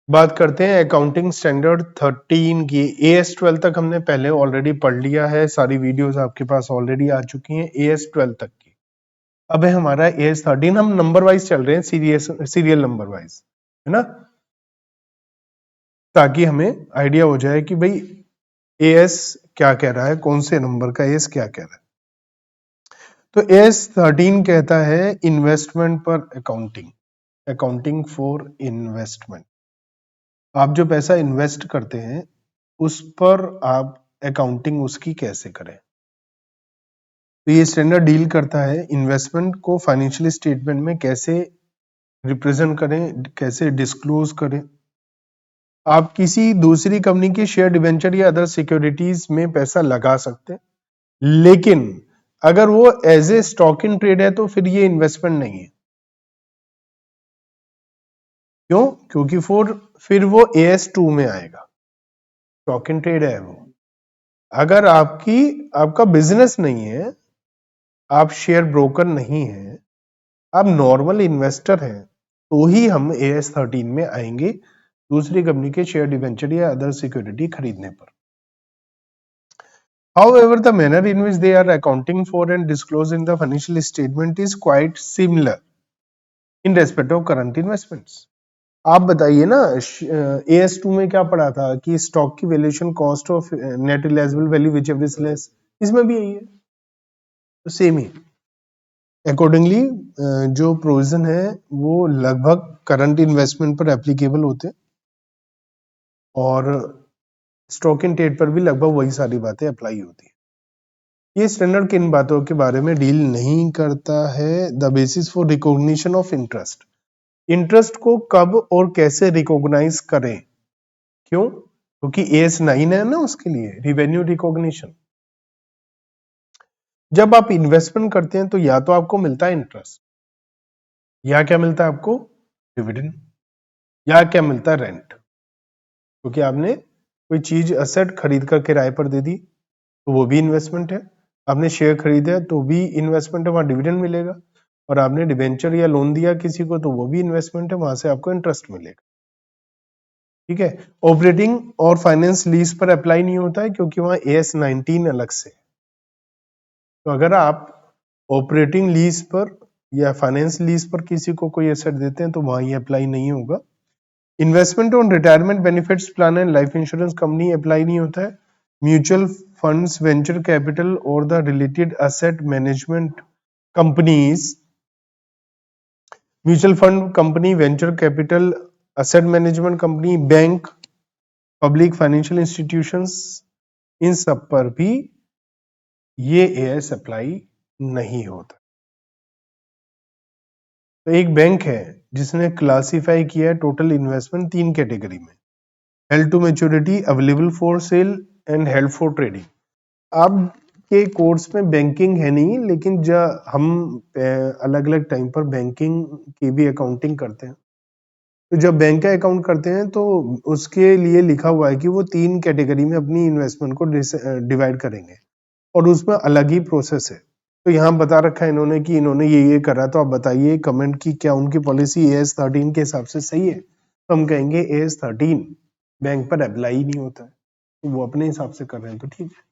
बात करते हैं अकाउंटिंग स्टैंडर्ड 13 की। AS 12 तक हमने पहले ऑलरेडी पढ़ लिया है, सारी वीडियोस आपके पास ऑलरेडी आ चुकी हैं AS 12 तक की। अब है हमारा AS 13, हम नंबर वाइज चल रहे हैं, सीरियल नंबर वाइज, है ना, ताकि हमें आइडिया हो जाए कि भाई AS क्या कह रहा है, कौन से नंबर का AS क्या कह रहा है। तो AS 13 कहता है इन्वेस्टमेंट पर अकाउंटिंग, अकाउंटिंग फॉर इन्वेस्टमेंट। आप जो पैसा इन्वेस्ट करते हैं उस पर आप अकाउंटिंग उसकी कैसे करें। तो ये स्टैंडर्ड डील करता है इन्वेस्टमेंट को फाइनेंशियल स्टेटमेंट में कैसे रिप्रेजेंट करें, कैसे डिस्क्लोज करें। आप किसी दूसरी कंपनी की शेयर डिवेंचर या अदर सिक्योरिटीज में पैसा लगा सकते हैं, लेकिन अगर वो as a stock in trade है तो फिर ये इन्वेस्टमेंट नहीं है। क्यों? क्योंकि फिर वो AS2 में आएगा, स्टॉक इन ट्रेड है वो। अगर आपका बिजनेस नहीं है, आप शेयर ब्रोकर नहीं है, आप नॉर्मल इन्वेस्टर हैं, तो ही हम AS 13 में आएंगे दूसरी कंपनी के शेयर डिवेंचर या अदर सिक्योरिटी खरीदने पर। However, the manner in which they are accounting for and disclosed in the financial statement is quite similar in respect of current investments. आप बताइए ना, AS2 में क्या पढ़ा था कि स्टॉक की valuation cost of net realisable value whichever is less, इसमें भी यही है, तो सेम ही। अकॉर्डिंगली जो प्रोविजन है वो लगभग करंट इन्वेस्टमेंट पर एप्लीकेबल होते हैं और स्टॉक इन ट्रेड पर भी लगभग वही सारी बातें अप्लाई होती है। ये स्टैंडर्ड किन बातों के बारे में डील नहीं करता है? The basis for recognition of interest, interest को कब और कैसे रिकॉग्नाइज करें। क्यों? क्योंकि AS 9 है ना उसके लिए, रिवेन्यू रिकॉग्निशन। जब आप इन्वेस्टमेंट करते हैं तो या तो आपको मिलता है इंटरेस्ट, या क्या मिलता है आपको, डिविडेंड, या क्या मिलता है रेंट। क्योंकि आपने कोई चीज असेट खरीद कर किराए पर दे दी तो वो भी इन्वेस्टमेंट है, आपने शेयर खरीदे तो भी इन्वेस्टमेंट है, वहां डिविडेंड मिलेगा, और आपने डिवेंचर या लोन दिया किसी को तो वो भी इन्वेस्टमेंट है, वहां से आपको इंटरेस्ट मिलेगा। ठीक है। ऑपरेटिंग और फाइनेंस लीज पर अप्लाई नहीं होता है क्योंकि वहां AS 19 अलग से। तो अगर आप ऑपरेटिंग लीज पर या फाइनेंस लीज पर किसी को कोई एसेट देते हैं तो वहां ये अप्लाई नहीं होगा। Investment on retirement benefits plan and life insurance company apply नहीं होता है। म्यूचुअल फंड्स, वेंचर कैपिटल और the related asset management companies, mutual fund company, venture capital, asset management company, bank, public financial institutions, इन सब पर भी ये AS apply नहीं होता। तो एक बैंक है जिसने क्लासिफाई किया है टोटल इन्वेस्टमेंट 3 कैटेगरी में, held to maturity, available for sale and held for trading. आपके कोर्स में बैंकिंग है नहीं, लेकिन जब हम अलग अलग टाइम पर बैंकिंग की भी अकाउंटिंग करते हैं, तो जब बैंक का अकाउंट करते हैं तो उसके लिए लिखा हुआ है कि वो 3 कैटेगरी में अपनी इन्वेस्टमेंट को डिवाइड करेंगे और उसमें अलग ही प्रोसेस है। तो यहाँ बता रखा है इन्होंने कि इन्होंने ये करा, तो आप बताइए कमेंट की क्या उनकी पॉलिसी AS 13 के हिसाब से सही है। तो हम कहेंगे AS 13 बैंक पर अप्लाई ही नहीं होता है, तो वो अपने हिसाब से कर रहे हैं तो ठीक है।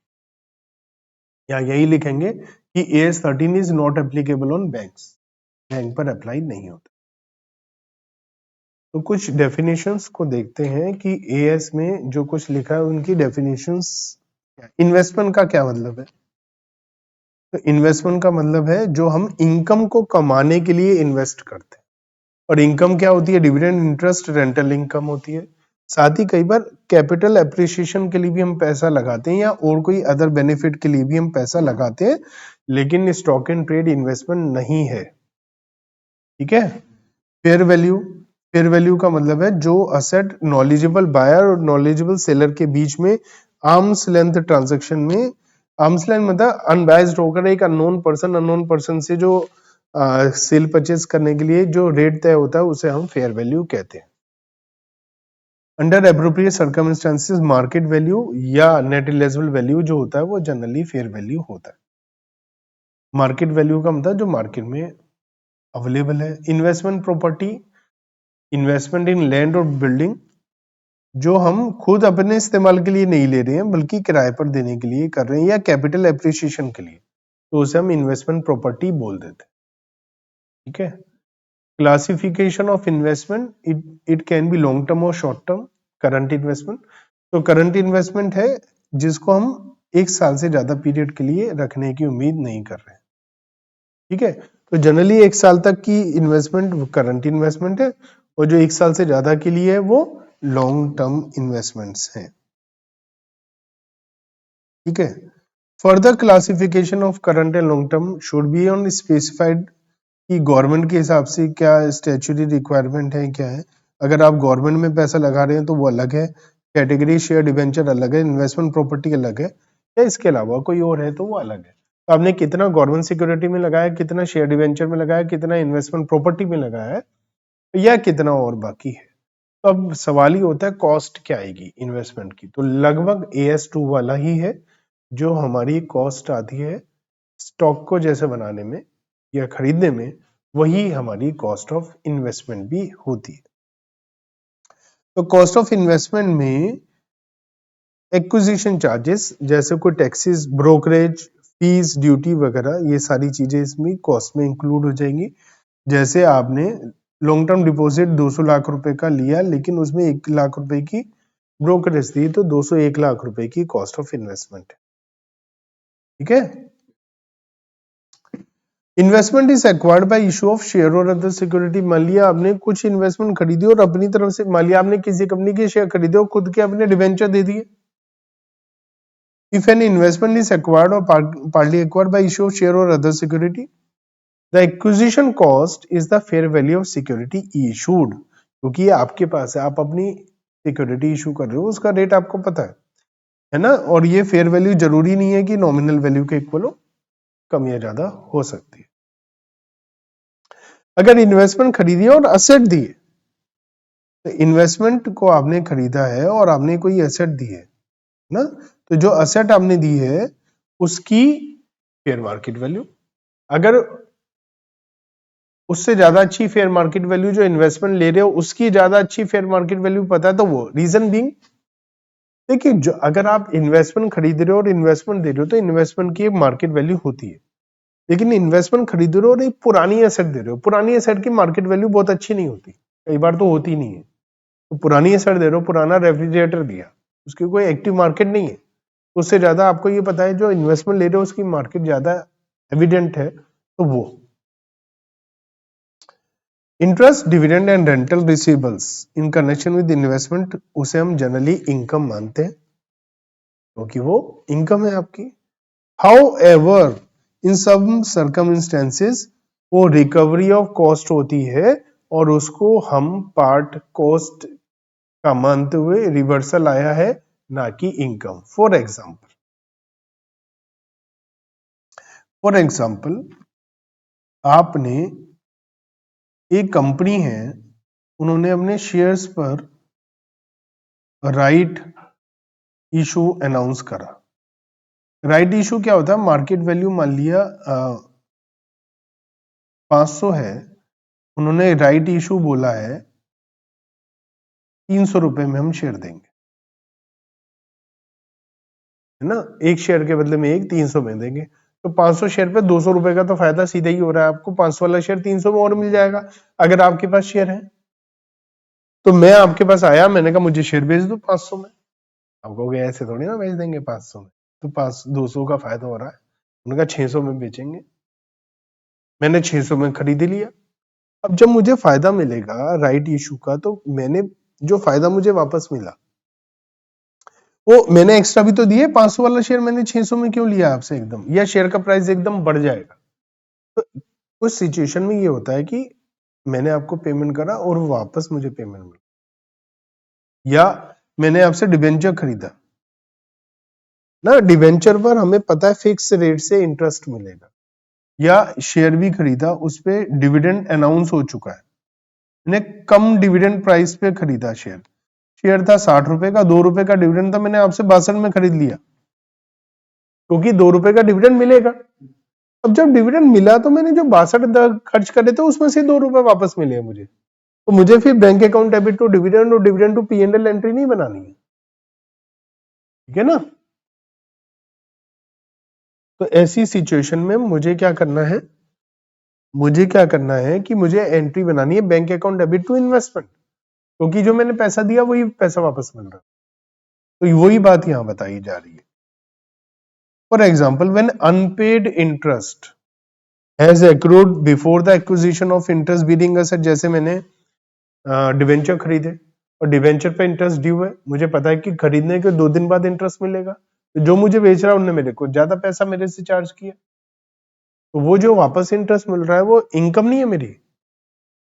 या यही लिखेंगे कि AS 13 is not applicable on banks, bank पर अप्लाई नहीं होता। तो कुछ डेफिनेशंस को देखते हैं कि AS में जो कुछ लिखा है उनकी डेफिनेशंस। इन्वेस्टमेंट का क्या मतलब है? तो इन्वेस्टमेंट का मतलब है जो हम इनकम को कमाने के लिए इन्वेस्ट करते हैं, और इनकम क्या होती है? डिविडेंड, इंटरेस्ट, रेंटल इनकम होती है। साथ ही कई बार कैपिटल एप्रिसिएशन के लिए भी हम पैसा लगाते हैं या और कोई अदर बेनिफिट के लिए भी हम पैसा लगाते हैं, लेकिन स्टॉक एंड ट्रेड इन्वेस्टमेंट नहीं है। ठीक है। फेयर वैल्यू, फेयर वैल्यू का मतलब है जो असेट नॉलेजेबल बायर और नॉलेजेबल सेलर के बीच में आर्म्स लेंथ ट्रांजैक्शन में, आर्म्स लेंथ मतलब अनबायस्ड होकर एक अननोन पर्सन से जो सेल परचेज करने के लिए जो रेट तय होता है उसे हम फेयर वैल्यू कहते हैं। Under appropriate circumstances market value या नेट रियलाइजेबल वैल्यू जो होता है वो जनरली फेयर वैल्यू होता है। मार्केट वैल्यू का मतलब जो मार्केट में अवेलेबल है। इन्वेस्टमेंट प्रॉपर्टी, इन्वेस्टमेंट इन लैंड और बिल्डिंग, जो हम खुद अपने इस्तेमाल के लिए नहीं ले रहे हैं बल्कि किराए पर देने के लिए कर रहे हैं या कैपिटल एप्रिसिएशन के लिए, तो उसे हम इन्वेस्टमेंट प्रॉपर्टी बोल देते हैं। ठीक है। Classification of investment, it can be long term और शॉर्ट टर्म। करंट इन्वेस्टमेंट, तो करंट इन्वेस्टमेंट है जिसको हम 1 साल से ज्यादा पीरियड के लिए रखने की उम्मीद नहीं कर रहे हैं। ठीक है, तो जनरली 1 साल तक की इन्वेस्टमेंट करंट इन्वेस्टमेंट है, और जो 1 साल से ज्यादा के लिए है वो लॉन्ग टर्म इन्वेस्टमेंट्स हैं। ठीक है। Further classification of current and long term should be on specified कि गवर्नमेंट के हिसाब से क्या स्टैट्यूटरी रिक्वायरमेंट है, क्या है। अगर आप गवर्नमेंट में पैसा लगा रहे हैं तो वो अलग है, कैटेगरी शेयर डिवेंचर अलग है, इन्वेस्टमेंट प्रॉपर्टी अलग है, या इसके अलावा कोई और है तो वो अलग है। तो आपने कितना गवर्नमेंट सिक्योरिटी में लगाया, कितना शेयर डिवेंचर में लगाया, कितना इन्वेस्टमेंट प्रॉपर्टी में लगाया है, या कितना और बाकी है। तो अब सवाल ही होता है कॉस्ट क्या आएगी इन्वेस्टमेंट की, तो लगभग AS2 वाला ही है जो हमारी कॉस्ट आती है स्टॉक को जैसे बनाने में या खरीदने में, वही हमारी कॉस्ट ऑफ इन्वेस्टमेंट भी होती है। तो कॉस्ट ऑफ इन्वेस्टमेंट में एक्विजिशन चार्जेस जैसे कोई टैक्सेस, ब्रोकरेज फीस, ड्यूटी वगैरह, ये सारी चीजें इसमें कॉस्ट में इंक्लूड हो जाएंगी। जैसे आपने लॉन्ग टर्म डिपॉजिट 200 लाख रुपए का लिया, लेकिन उसमें 1 लाख रुपए की ब्रोकरेज थी, तो 201 लाख रुपए की कॉस्ट ऑफ इन्वेस्टमेंट है। ठीक है। Investment is acquired by issue of share और अदर सिक्योरिटी। मान लिया आपने कुछ इन्वेस्टमेंट खरीदी और अपनी तरफ से, मान लिया आपने किसी कंपनी के शेयर खरीदे और खुद के अपने डिवेंचर दे दिए। If an investment is acquired और partly acquired by issue of share और other security, the acquisition cost is the fair value of security issued. क्योंकि ये आपके पास है, आप अपनी सिक्योरिटी इशू कर रहे हो, उसका रेट आपको पता है ना। और ये फेयर वैल्यू जरूरी नहीं है कि नॉमिनल वैल्यू के इक्वल हो, कम या ज्यादा हो सकती है। अगर इन्वेस्टमेंट खरीदी और असेट दिए, तो इन्वेस्टमेंट को आपने खरीदा है और आपने कोई एसेट दी है ना, तो जो असेट आपने दी है उसकी फेयर मार्केट वैल्यू, अगर उससे ज्यादा अच्छी फेयर मार्केट वैल्यू जो इन्वेस्टमेंट ले रहे हो उसकी ज्यादा अच्छी फेयर मार्केट वैल्यू पता है, तो वो रीजन बीइंग, देखिए जो अगर आप इन्वेस्टमेंट खरीद रहे हो और इन्वेस्टमेंट दे रहे हो तो इन्वेस्टमेंट की एक मार्केट वैल्यू होती है, लेकिन इन्वेस्टमेंट खरीद रहे हो और एक पुरानी एसेट दे रहे हो, पुरानी एसेट की मार्केट वैल्यू बहुत अच्छी नहीं होती, कई बार तो होती नहीं है। तो पुरानी एसेट दे रहे हो, पुराना रेफ्रिजरेटर दिया, उसकी कोई एक्टिव मार्केट नहीं है, तो उससे ज्यादा आपको ये पता है जो इन्वेस्टमेंट ले रहे हो उसकी मार्केट ज्यादा एविडेंट है, तो वो interest, dividend and rental receivables in connection with investment, उसे हम जनरली इनकम मानते हैं क्योंकि वो इनकम है आपकी। However in some circumstances वो रिकवरी ऑफ कॉस्ट होती है और उसको हम पार्ट कॉस्ट का मानते हुए रिवर्सल आया है, ना कि इनकम। फॉर एग्जाम्पल आपने, एक कंपनी है, उन्होंने अपने शेयर्स पर राइट इशू अनाउंस करा। राइट इशू क्या होता है, मार्केट वैल्यू मान लिया 500 है, उन्होंने राइट इशू बोला है 300 रुपए में हम शेयर देंगे, है ना, एक शेयर के बदले में एक 300 में देंगे, तो 500 शेयर पे 200 रुपए का तो फायदा सीधा ही हो रहा है आपको, 500 वाला शेयर 300 में और मिल जाएगा अगर आपके पास शेयर है। तो मैं आपके पास आया, मैंने कहा मुझे शेयर बेच दो 500 में, आप कहोगे ऐसे थोड़ी ना बेच देंगे 500 में, तो 200 का फायदा हो रहा है, उन्होंने कहा 600 में बेचेंगे, मैंने 600 में खरीद लिया। अब जब मुझे फायदा मिलेगा राइट इशू का, तो मैंने जो फायदा मुझे वापस मिला वो मैंने एक्स्ट्रा भी तो दिए, 500 वाला शेयर मैंने 600 में क्यों लिया आपसे एकदम, या शेयर का प्राइस एकदम बढ़ जाएगा। तो उस सिचुएशन में ये होता है कि मैंने आपको पेमेंट करा और वापस मुझे पेमेंट मिला, या मैंने आपसे डिबेंचर खरीदा ना, डिबेंचर पर हमें पता है फिक्स रेट से इंटरेस्ट मिलेगा, या शेयर भी खरीदा, उस पे डिविडेंड अनाउंस हो चुका है, मैंने कम डिविडेंड प्राइस पे खरीदा शेयर, शेयर था 60 रुपए का, 2 रुपए का डिविडेंड था, मैंने आपसे 62 में खरीद लिया क्योंकि 2 रुपए का डिविडेंड मिलेगा। अब जब डिविडेंड मिला तो मैंने जो 62 खर्च करे थे उसमें से 2 रुपए वापस मिले मुझे, तो मुझे फिर bank account debit to dividend और डिविडेंड टू P&L एंट्री नहीं बनानी है, ठीक है ना। तो ऐसी सिचुएशन में मुझे क्या करना है, मुझे क्या करना है कि मुझे एंट्री बनानी है bank account debit to investment, क्योंकि जो मैंने पैसा दिया वही पैसा वापस मिल रहा है। तो वही बात यहां बताई जा रही है। For example, when unpaid interest has accrued before the acquisition of interest bearing asset, जैसे मैंने डिवेंचर खरीदे और डिवेंचर पे इंटरेस्ट ड्यू है, मुझे पता है कि खरीदने के 2 दिन बाद इंटरेस्ट मिलेगा, तो जो मुझे बेच रहा है उन्होंने मेरे को ज्यादा पैसा मेरे से चार्ज किया, तो वो जो वापस इंटरेस्ट मिल रहा है वो इनकम नहीं है मेरी,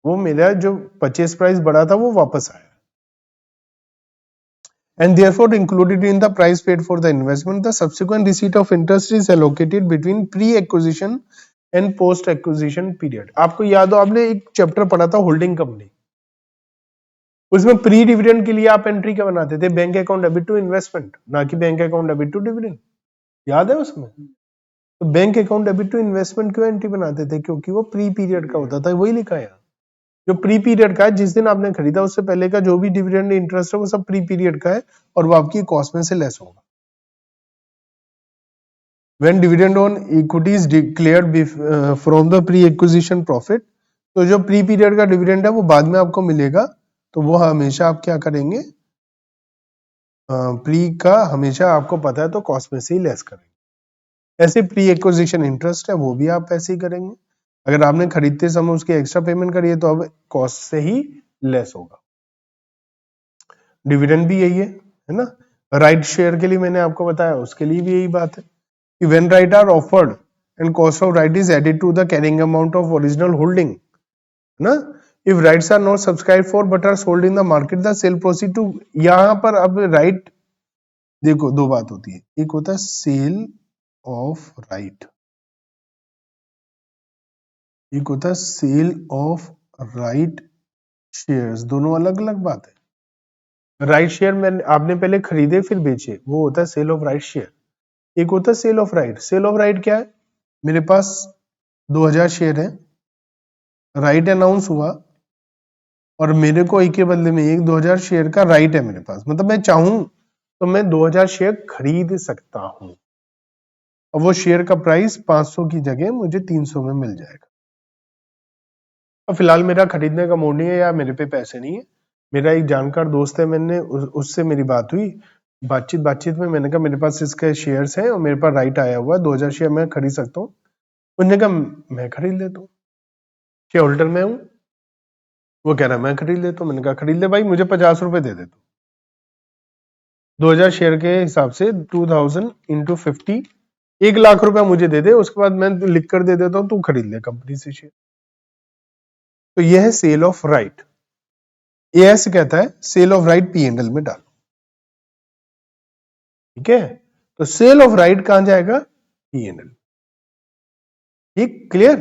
वो मेरा जो परचेस प्राइस बढ़ा था वो वापस आया, and therefore included in the price paid for the investment. The subsequent receipt of interest is allocated between pre-acquisition and post-acquisition period. आपको याद हो, आपने एक चैप्टर पढ़ा था होल्डिंग कंपनी, उसमें प्री डिविडेंड के लिए आप एंट्री क्या बनाते थे, bank account debit to investment, ना कि bank account debit to dividend, याद है उसमें। तो bank account debit to investment क्यों एंट्री बनाते थे, क्योंकि वो प्री पीरियड का होता था, वही लिखा है जो प्री पीरियड का है, जिस दिन आपने खरीदा उससे पहले का जो भी डिविडेंड इंटरेस्ट है वो सब प्री पीरियड का है और वो आपकी कॉस्ट में से लेस होगा। When dividend on equity is declared from the pre-acquisition profit, तो जो प्री पीरियड का डिविडेंड है वो बाद में आपको मिलेगा, तो वो हमेशा आप क्या करेंगे, प्री का हमेशा आपको पता है तो कॉस्ट में से ही लेस करेंगे। ऐसे प्री एक्विजिशन इंटरेस्ट है वो भी आप ऐसे ही करेंगे, अगर आपने खरीदते समय उसकी एक्स्ट्रा पेमेंट करी है तो अब कॉस्ट से ही लेस होगा। डिविडेंड भी यही है ना। राइट शेयर के लिए मैंने आपको बताया, उसके लिए भी यही बात है कि when right are offered and cost of right is added to the carrying amount of original holding, ना, if rights are not subscribed for but are sold in the market, the sale proceed to, यहां पर अब right देखो दो बात होती है, एक होता है सेल ऑफ राइट, एक होता है सेल ऑफ राइट शेयर्स, दोनों अलग अलग बात है। राइट शेयर में आपने पहले खरीदे फिर बेचे, वो होता है सेल ऑफ राइट शेयर। एक होता है sale of right. Sale of right क्या है, मेरे पास 2000 शेयर है, राइट अनाउंस हुआ और मेरे को एक के बदले में एक 2000 शेयर का राइट है मेरे पास, मतलब मैं चाहूं तो मैं 2000 शेयर खरीद सकता हूं और वो शेयर का प्राइस 500 की जगह मुझे 300 में मिल जाएगा। और फिलहाल मेरा खरीदने का मूड नहीं है या मेरे पे पैसे नहीं है, मेरा एक जानकार दोस्त है, मैंने उससे मेरी बात हुई, बातचीत में मैंने कहा मेरे पास इसके शेयर्स हैं और मेरे पास राइट आया हुआ है, 2000 शेयर मैं खरीद सकता हूँ। उन्होंने कहा मैं खरीद लेता हूँ, शेयर होल्डर मैं हूँ। वो कह रहा है मैं खरीद लेता हूँ। मैंने कहा खरीद ले भाई, मुझे 50 रुपए दे दे तू, 2000 शेयर के हिसाब से 2000 इंटू 50, 1 लाख रुपया मुझे दे दे, उसके बाद मैं लिख कर दे देता हूं, तू खरीद ले कंपनी से शेयर। तो यह है सेल ऑफ राइट। एएस कहता है सेल ऑफ राइट P&L में डालो, ठीक है। तो सेल ऑफ राइट कहां जाएगा, P&L, ठीक, क्लियर।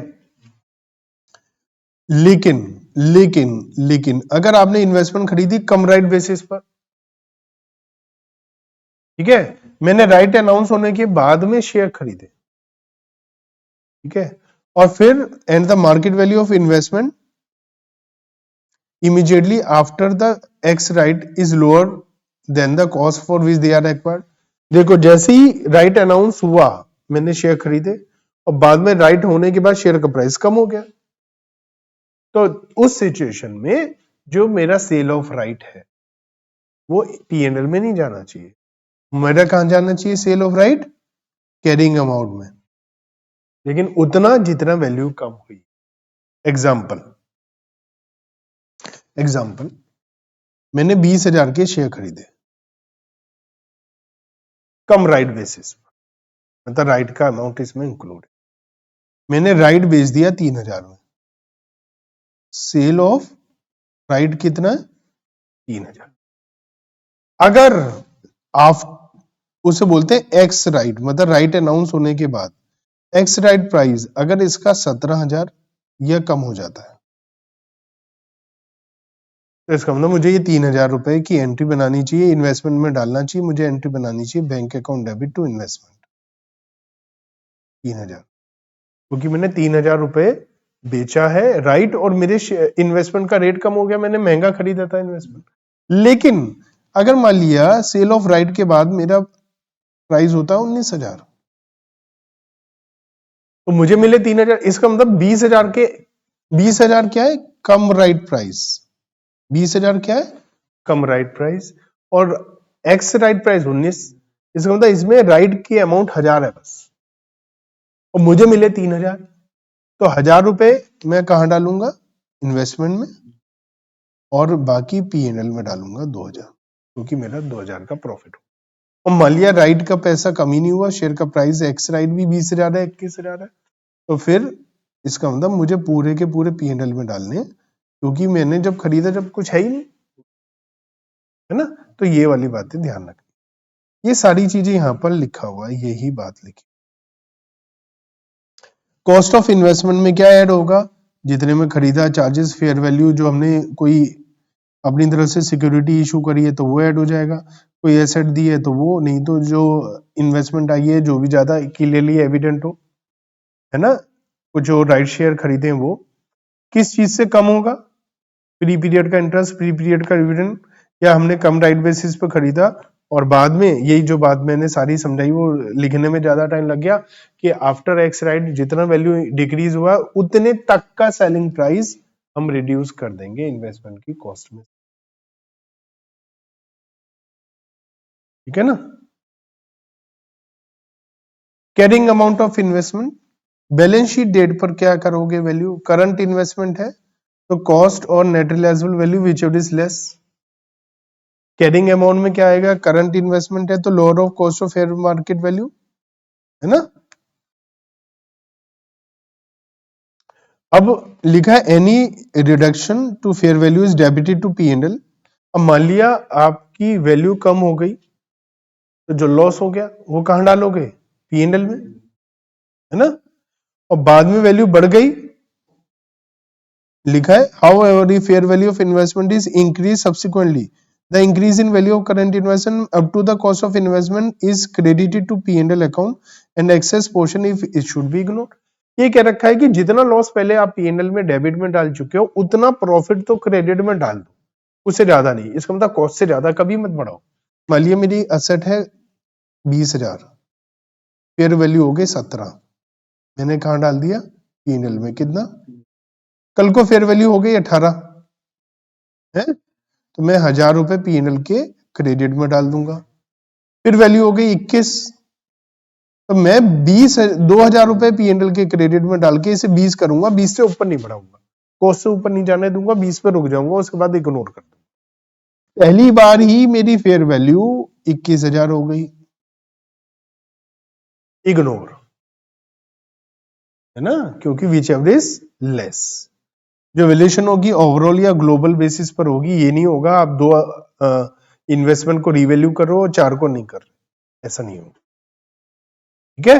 लेकिन लेकिन लेकिन अगर आपने इन्वेस्टमेंट खरीदी कम राइट बेसिस पर, ठीक है, मैंने राइट अनाउंस होने के बाद में शेयर खरीदे, ठीक है, और फिर and the market value of investment immediately after the X right is lower than the cost for which they are acquired। देखो जैसे ही राइट अनाउंस हुआ मैंने शेयर खरीदे और बाद में राइट होने के बाद शेयर का प्राइस कम हो गया, तो उस सिचुएशन में जो मेरा सेल ऑफ राइट है वो P&L में नहीं जाना चाहिए, मेरा कहां जाना चाहिए sale of right, carrying amount में, लेकिन उतना जितना वैल्यू कम हुई। एग्जाम्पल मैंने 20,000 के शेयर खरीदे कम राइट बेसिस पर, मतलब राइट का अमाउंट इसमें इंक्लूड है, मैंने राइट बेच दिया 3,000 में, सेल ऑफ राइट कितना है 3,000। अगर आप उसे बोलते हैं एक्स राइट, मतलब राइट अनाउंस होने के बाद एक्स राइट प्राइस अगर इसका 17,000 या कम हो जाता है, तो इसका मतलब मुझे ये 3,000 रुपए की एंट्री बनानी चाहिए, इन्वेस्टमेंट में डालना चाहिए, मुझे एंट्री बनानी चाहिए bank account debit to investment 3,000, क्योंकि मैंने 3,000 रुपए बेचा है, राइट, और मेरे इन्वेस्टमेंट का रेट कम हो गया, मैंने महंगा खरीदा था इन्वेस्टमेंट। लेकिन अगर मान लिया सेल ऑफ राइट के बाद मेरा प्राइस होता है 19,000, तो मुझे मिले 3,000, इसका मतलब 20,000 के 20,000 क्या है, कम राइट प्राइस। 20,000 क्या है, कम राइट प्राइस, और एक्स राइट प्राइस 19, इसका मतलब इसमें राइट की अमाउंट 1,000 है बस, और मुझे मिले 3,000, तो 1,000 रुपए मैं कहां डालूंगा, इन्वेस्टमेंट में, और बाकी पीएनएल में डालूंगा 2,000, क्योंकि मेरा 2,000 का प्रॉफिट हो। और मान लिया राइट का पैसा कम ही नहीं हुआ, शेयर का प्राइस एक्स राइट भी 20,000 है, 21,000 है, तो फिर इसका मतलब मुझे पूरे के पूरे पीएनएल में डालने, क्योंकि मैंने जब खरीदा जब कुछ है ही नहीं, है ना। तो ये वाली बातें ध्यान रखनी, ये सारी चीजें यहां पर लिखा हुआ है, यही बात लिखी। कॉस्ट ऑफ इन्वेस्टमेंट में क्या ऐड होगा, जितने में खरीदा, चार्जेस, फेयर वैल्यू, जो हमने कोई अपनी तरफ से सिक्योरिटी इशू करी है तो वो ऐड हो जाएगा, कोई एसेट दी है तो वो, नहीं तो जो इन्वेस्टमेंट आई है जो भी ज्यादा क्लियरली एविडेंट हो, है ना, कुछ जो राइट शेयर खरीदे हैं वो किस चीज से कम होगा, प्री पीरियड का इंटरेस्ट, प्री पीरियड का डिविडेंड, या हमने कम राइट बेसिस पे खरीदा, और बाद में यही जो बात मैंने सारी समझाई वो लिखने में ज्यादा टाइम लग गया, कि आफ्टर एक्स राइट जितना वैल्यू डिक्रीज हुआ उतने तक का सेलिंग प्राइस हम रिड्यूस कर देंगे इन्वेस्टमेंट की कॉस्ट में, ठीक है ना। Carrying amount of investment, balance sheet date पर क्या करोगे, वैल्यू करंट इन्वेस्टमेंट है तो कॉस्ट और net realisable value which is less. Carrying amount में क्या आएगा, करंट इन्वेस्टमेंट है तो lower of cost of fair market value, है ना। अब लिखा है any reduction to fair value is debited to PNL. अब मान लिया आपकी वैल्यू कम हो गई, तो जो लॉस हो गया वो कहां डालोगे, पीएनएल में, है ना। और बाद में वैल्यू बढ़ गई, लिखा है however the fair value of investment is increase subsequently the increase in value of current investment up to the cost of investment is credited to PNL account and excess portion if it should be ignored. ये कह रखा है कि जितना loss पहले आप PNL में debit में डाल चुके हो उतना प्रॉफिट तो क्रेडिट में डाल दो, उससे ज्यादा नहीं, इसका मतलब कॉस्ट से ज्यादा कभी मत बढ़ाओ। मान लिया मेरी असेट है 20,000, फेयर वैल्यू हो गई 17, मैंने कहा डाल दिया, पीएनएल में, कितना, कल को फेयर वैल्यू हो गई 18 है, तो मैं 1,000 रुपए पीएनएल के क्रेडिट में डाल दूंगा। फिर वैल्यू हो गई 21, तो मैं 2,000 रुपए पीएनएल के क्रेडिट में डाल के इसे 20 करूंगा, 20 से ऊपर नहीं बढ़ाऊंगा, कॉस्ट से ऊपर नहीं जाने दूंगा, 20 पे रुक जाऊंगा, उसके बाद इग्नोर कर दूंगा। पहली बार ही मेरी फेयर वैल्यू 21,000 हो गई, इग्नोर, है ना, क्योंकि विच एवर इज लेस। जो वैल्यूएशन होगी ओवरऑल या ग्लोबल बेसिस पर होगी, ये नहीं होगा आप दो इन्वेस्टमेंट को रिवैल्यू करो और 4 को नहीं कर, ऐसा नहीं होगा, ठीक है।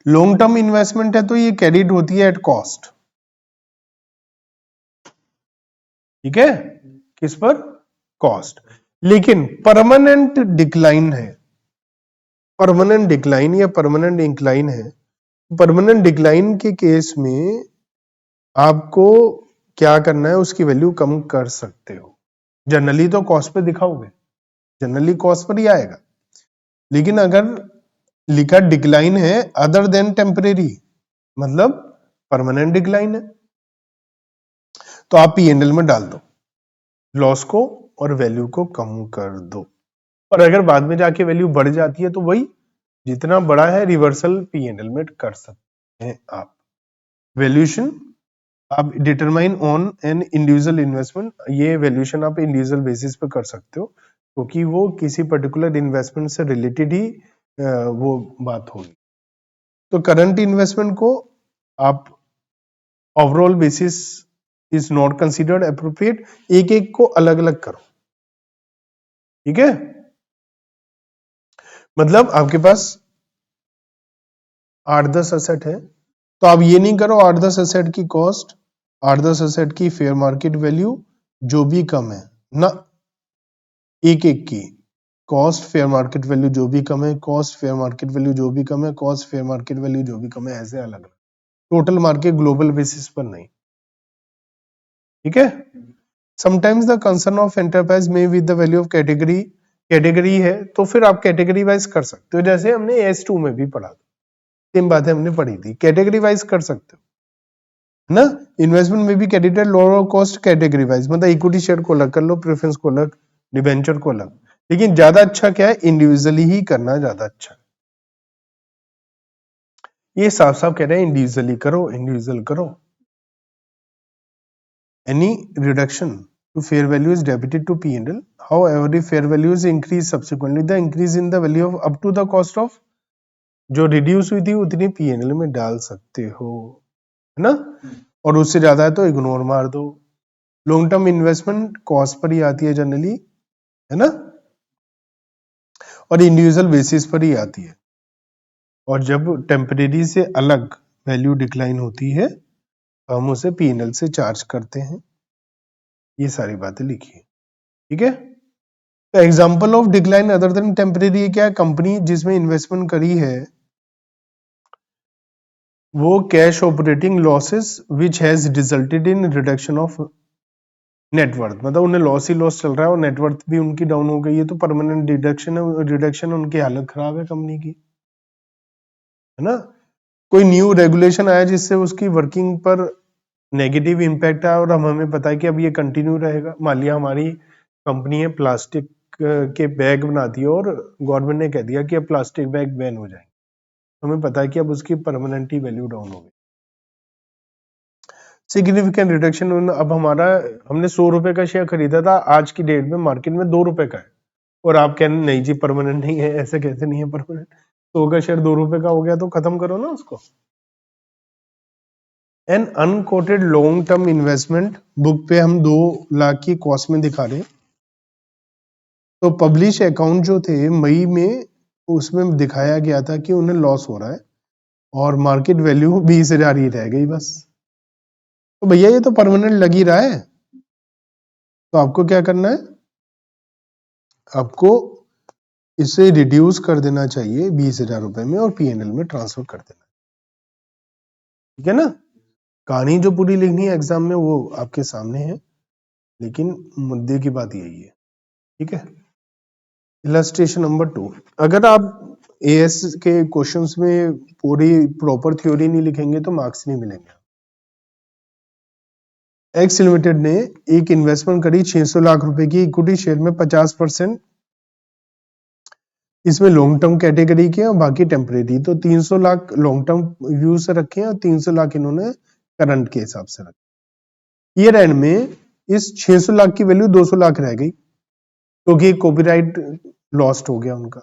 लॉन्ग टर्म इन्वेस्टमेंट है तो ये कैरिड होती है एट कॉस्ट, ठीक है, किस पर, कॉस्ट। लेकिन परमानेंट डिक्लाइन है, परमानेंट डिक्लाइन या परमानेंट इंक्लाइन है, परमानेंट डिक्लाइन के केस में आपको क्या करना है, उसकी वैल्यू कम कर सकते हो। जनरली तो कॉस्ट पे दिखाओगे, जनरली कॉस्ट पर ही आएगा, लेकिन अगर लिखा डिक्लाइन है अदर देन टेम्परेरी, मतलब परमानेंट डिक्लाइन है, तो आप पीएनएल में डाल दो, लॉस को और वैल्यू को कम कर दो। और अगर बाद में जाके वैल्यू बढ़ जाती है तो वही जितना बड़ा है रिवर्सल पीएनएल में कर सकते हैं आप। वैल्यूएशन आप determine on an individual investment, ये वैल्यूएशन आप इंडिविजुअल बेसिस पे कर सकते हो, क्योंकि वो किसी पर्टिकुलर इन्वेस्टमेंट से रिलेटेड ही वो बात होगी। तो करंट इन्वेस्टमेंट को आप overall basis is not considered appropriate, एक एक को अलग अलग करो, ठीक है। मतलब आपके पास 8-10 असेट है, तो आप ये नहीं करो 8-10 असेट की कॉस्ट, 8-10 असेट की फेयर मार्केट वैल्यू जो भी कम है ना, एक एक की कॉस्ट फेयर मार्केट वैल्यू जो भी कम है, कॉस्ट फेयर मार्केट वैल्यू जो भी कम है, कॉस्ट फेयर मार्केट वैल्यू जो भी कम है, ऐसे अलग अलग, टोटल मार्केट ग्लोबल बेसिस पर नहीं। ठीक है। Sometimes the concern of enterprise में with the value of category है तो फिर आप कैटेगरी वाइज कर सकते हो, जैसे हमने S2 में भी पढ़ा था, सेम बातें हमने पढ़ी थी, कैटेगरी वाइज कर सकते हो ना। इन्वेस्टमेंट में भी category lower cost category wise, मतलब इक्विटी शेयर को अलग कर लो, प्रेफरेंस को अलग, डिबेंचर को अलग, लेकिन ज्यादा अच्छा क्या है, इंडिविजुअली ही करना ज्यादा अच्छा है। ये साफ साफ कह रहे हैं इंडिविजुअली करो, इंडिविजुअल करो। Any reduction to fair value is debited to P&L. However, if fair value is increased subsequently, the increase in the value of up to the cost of जो रिड्यूस हुई थी उतनी P&L में डाल सकते हो, है ना। और उससे ज्यादा है तो इग्नोर मार दो। Long term investment cost per ही आती है जनरली, है ना, और इंडिविजुअल बेसिस पर ही आती है। और जब टेम्परेरी से अलग वैल्यू डिक्लाइन होती है तो हम उसे P&L से चार्ज करते हैं। ये सारी बातें लिखी है, ठीक है। Example of decline other than temporary क्या है, कंपनी जिसमें इन्वेस्टमेंट करी है वो cash operating losses which has resulted in reduction of net worth, मतलब उन्हें लॉस ही लॉस चल रहा है और नेटवर्थ भी उनकी डाउन हो गई है, तो परमानेंट डिडक्शन है, रिडक्शन, उनकी हालत खराब है कंपनी की, है ना। कोई न्यू रेगुलेशन आया जिससे उसकी वर्किंग पर नेगेटिव इम्पैक्ट आया और हमें पता है कि अब ये कंटिन्यू रहेगा। मान लिया हमारी कंपनी है प्लास्टिक के बैग बनाती है और गवर्नमेंट ने कह दिया कि अब प्लास्टिक बैग बैन हो जाएंगे, हमें पता है कि अब उसकी परमानेंटली वैल्यू डाउन हो गई। सिग्निफिकेंट रिडक्शन, अब हमारा हमने 100 रुपए का शेयर खरीदा था, आज की डेट में मार्केट में 2 रुपए का है, और आप कह रहे नहीं जी परमानेंट नहीं है, ऐसे कैसे नहीं है परमानेंट, 100 का शेयर 2 रुपए का हो गया तो खत्म करो ना उसको। An unquoted long term investment book पे हम 2 लाख की कॉस्ट में दिखा रहे हैं, तो पब्लिश अकाउंट जो थे मई में उसमें दिखाया गया था कि उन्हें लॉस हो रहा है और मार्केट वैल्यू 20,000 ही रह गई बस। तो भैया ये तो परमानेंट लग ही रहा है, तो आपको क्या करना है, आपको इसे रिड्यूस कर देना चाहिए 20,000 रुपए में और P&L में ट्रांसफर कर देना, ठीक है ना। कहानी जो पूरी लिखनी है एग्जाम में वो आपके सामने है, लेकिन मुद्दे की बात यही है, ठीक है। इलस्ट्रेशन नंबर 2, अगर आप एएस के क्वेश्चंस में पूरी प्रॉपर थ्योरी नहीं लिखेंगे तो मार्क्स नहीं मिलेंगे। एक्स लिमिटेड ने एक इन्वेस्टमेंट करी 600 लाख रुपए की इक्विटी शेयर में, 50% इसमें लॉन्ग टर्म कैटेगरी के और बाकी टेम्परेरी, तो 300 लाख लॉन्ग टर्म व्यू से रखे हैं और 300 लाख इन्होंने करंट के हिसाब से रखे। ईयर एंड में इस 600 लाख की वैल्यू 200 लाख रह गई क्योंकि कॉपीराइट लॉस्ट हो गया उनका,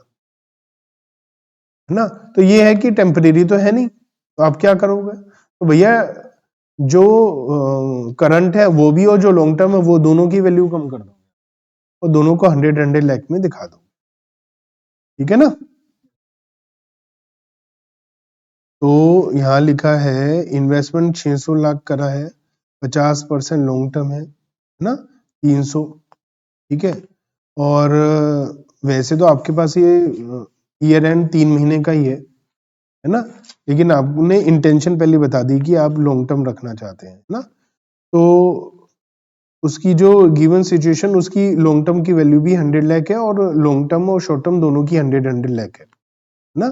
है ना। तो ये है कि टेम्परेरी तो है नहीं, तो आप क्या करोगे, तो भैया जो करंट है वो भी और जो लॉन्ग टर्म है वो दोनों की वैल्यू कम कर दो और दोनों को 100 लाख में दिखा दो, ठीक है ना। तो यहां लिखा है इन्वेस्टमेंट 600 लाख करा है, 50% लॉन्ग टर्म है ना, 300, ठीक है। और वैसे तो आपके पास ये ईयर एंड 3 महीने का ही है ना, लेकिन आपने इंटेंशन पहले बता दी कि आप लॉन्ग टर्म रखना चाहते हैं ना, तो उसकी जो गिवन सिचुएशन उसकी लॉन्ग टर्म की वैल्यू भी 100 लाख है और लॉन्ग टर्म और शॉर्ट टर्म दोनों की 100 लाख है ना।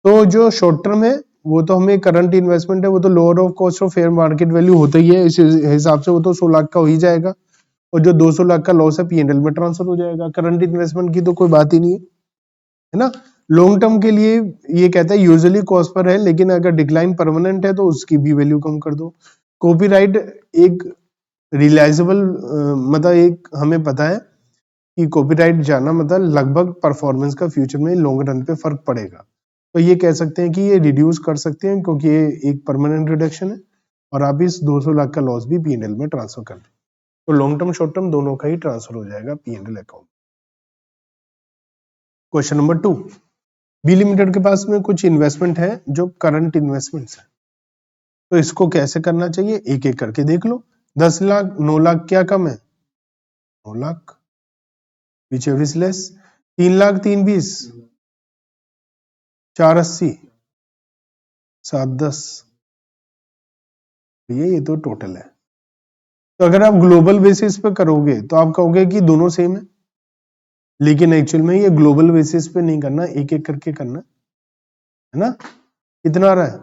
तो जो शॉर्ट टर्म है वो तो हमें करंट इन्वेस्टमेंट है, वो तो lower of cost of fair market value होता ही है, इस हिसाब से वो तो 100 लाख का हो ही जाएगा, और जो 200 लाख का लॉस है P&L में ट्रांसफर हो जाएगा। करंट इन्वेस्टमेंट की तो कोई बात ही नहीं है ना। लॉन्ग टर्म के लिए ये कहता है यूजुअली कॉस्ट पर है, लेकिन अगर डिक्लाइन परमानेंट है तो उसकी भी वैल्यू कम कर दो। कॉपीराइट एक रिलायजेबल, मतलब एक हमें पता है कि कॉपीराइट जाना मतलब लगभग परफॉर्मेंस का फ्यूचर में लॉन्ग रन पे फर्क पड़ेगा, तो ये कह सकते हैं कि ये रिड्यूस कर सकते हैं क्योंकि ये एक परमानेंट रिडक्शन है और आप इस 200 लाख का लॉस भी P&L में ट्रांसफर कर दें, तो लॉन्ग टर्म शॉर्ट टर्म दोनों का ही ट्रांसफर हो जाएगा P&L account. Question number 2, B limited के पास में कुछ इन्वेस्टमेंट है जो करंट इन्वेस्टमेंट्स है, तो इसको कैसे करना चाहिए एक एक करके देख लो। 10 लाख 9 लाख क्या कम है, 9 लाख, पीछे लेस, 3 लाख 320, 480, 710, ये तो टोटल है। तो अगर आप ग्लोबल बेसिस पे करोगे तो आप कहोगे कि दोनों सेम है, लेकिन एक्चुअल में ये ग्लोबल बेसिस पे नहीं करना, एक एक करके करना है ना। कितना आ रहा है?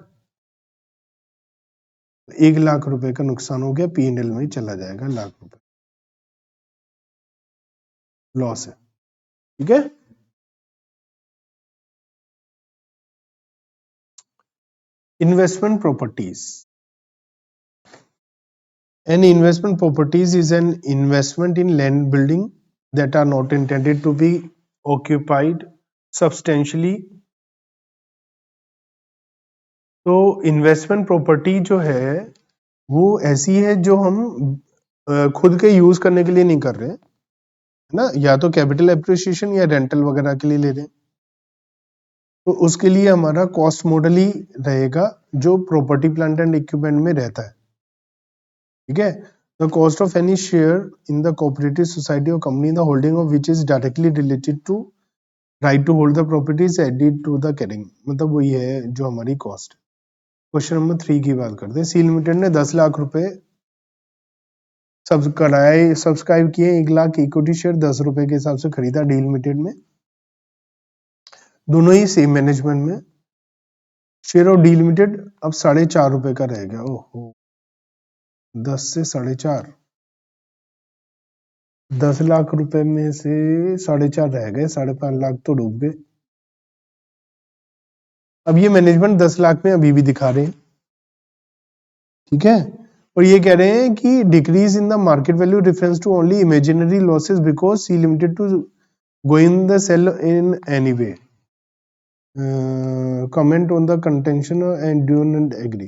1 लाख रुपए का नुकसान हो गया, P&L में चला जाएगा, लाख रुपए लॉस है। ठीक है, investment properties. An investment properties is an investment in land building that are not intended to be occupied substantially। तो इन्वेस्टमेंट प्रॉपर्टी जो है वो ऐसी है जो हम खुद के यूज करने के लिए नहीं कर रहे हैं, है ना, या तो कैपिटल एप्रिसिएशन या रेंटल वगैरह के लिए ले रहे हैं। तो उसके लिए हमारा कॉस्ट मॉडल ही रहेगा जो प्रॉपर्टी प्लांट एंड इक्विपमेंट में रहता है। ठीक है, the cost of any share in the cooperative society और company the holding of which is directly related to right to hold the properties added to the carrying, मतलब वही है जो हमारी कॉस्ट है। क्वेश्चन नंबर 3 की बात करते हैं। सी लिमिटेड ने 10 लाख रुपए सब्सक्राइब किए, 1 लाख इक्विटी शेयर 10 रुपए के हिसाब से खरीदा डी लिमिटेड में, दोनों ही सेम मैनेजमेंट में। शेयर ऑफ डी लिमिटेड अब 4.5 रुपए का रह गया। ओहो, 10 से 4.5, 10 लाख रुपए में से 4.5 रह गए, 5.5 लाख तो डूब गए। अब ये मैनेजमेंट 10 लाख में अभी भी दिखा रहे हैं। ठीक है, और ये कह रहे हैं कि decrease in the market value reference to only imaginary losses because C limited to go in the sale in any way, comment on the contention and do not agree.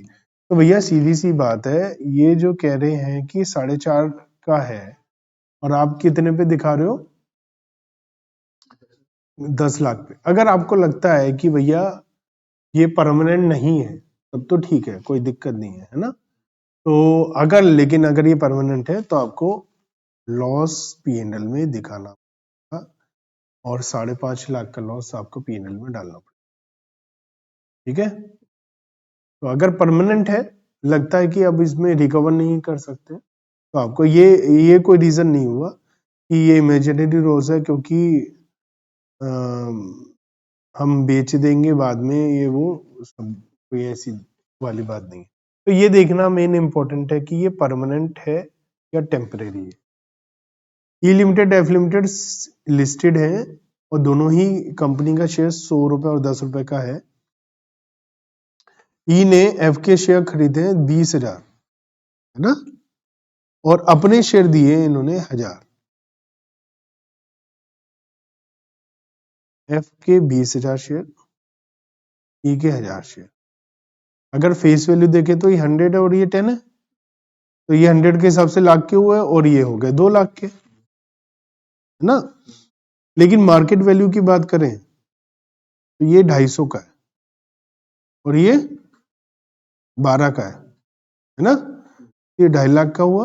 तो भैया सीधी सी बात है, ये जो कह रहे हैं कि 4.5 का है और आप कितने पे दिखा रहे हो? 10 लाख पे। अगर आपको लगता है कि भैया ये परमानेंट नहीं है तब तो ठीक है, कोई दिक्कत नहीं है, है ना। तो अगर, लेकिन अगर ये परमानेंट है तो आपको लॉस P&L में दिखाना होगा और 5.5 लाख का लॉस आपको P&L में डालना पड़ेगा। ठीक है, तो अगर परमानेंट है, लगता है कि अब इसमें रिकवर नहीं कर सकते, तो आपको ये कोई रीजन नहीं हुआ कि ये इमेजिनरी लॉस है क्योंकि हम बेच देंगे बाद में, ये वो सब कोई ऐसी वाली बात नहीं है। तो ये देखना मेन इंपॉर्टेंट है कि ये परमानेंट है या टेम्परेरी है। ई लिमिटेड एफ लिमिटेड लिस्टेड है और दोनों ही कंपनी का शेयर 100 रुपए और 10 रुपए का है। ई ने एफ के शेयर खरीदे 20,000, है ना, और अपने शेयर दिए इन्होंने 1000। एफ के 20,000 शेयर, ई के 1000 शेयर। अगर फेस वैल्यू देखे तो ये 100 है और ये 10 है, तो ये 100 के हिसाब से लाख के हुए और ये हो गए 2 लाख के, है ना। लेकिन मार्केट वैल्यू की बात करें तो ये 250 का है और ये 12 का है ना। ये 2.5 लाख का हुआ,